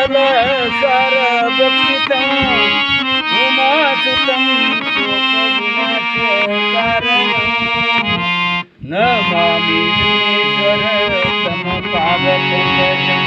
सकल सर्वभक्षितं उमासुतं शोकविनाशकारणं नमामि विघ्नेश्वर तम पावपङ्कजं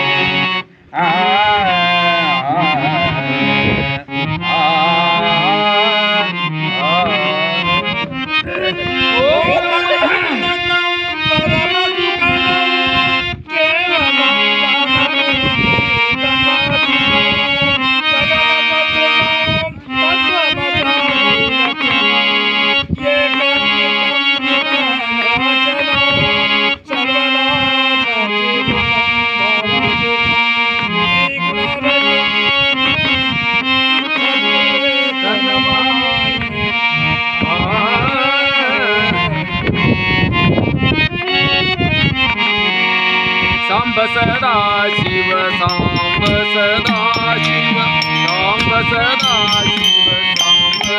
सांब सदा शिव सांब सदा शिव सांब सदा शिव सांब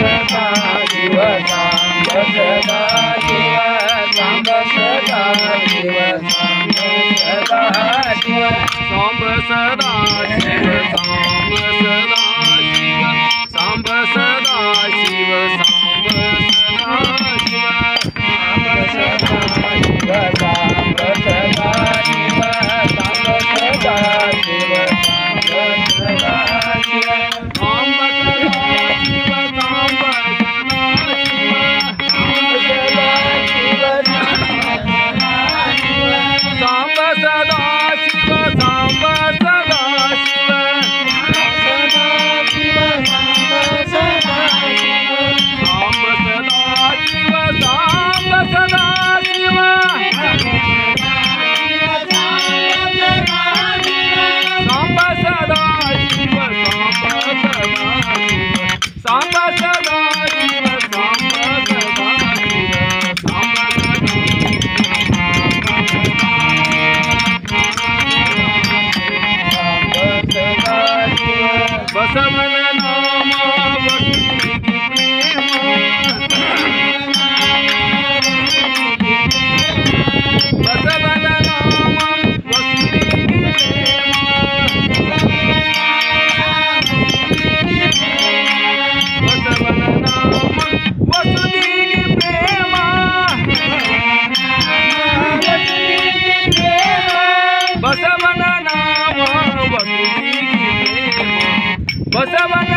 सदा शिव सांब सदा शिव सांब सदा शिव सांब सदा शिव सांब सदा शिव सांब सदा शिव सांब सदा शिव सांब सदा शिव सांब सदा बसवन नाम वसुदेव प्रेम बसवन नाम वसुदेव प्रेम बसवन नाम वसुदेव प्रेम बसवन नाम वसुदेव प्रेम बसवन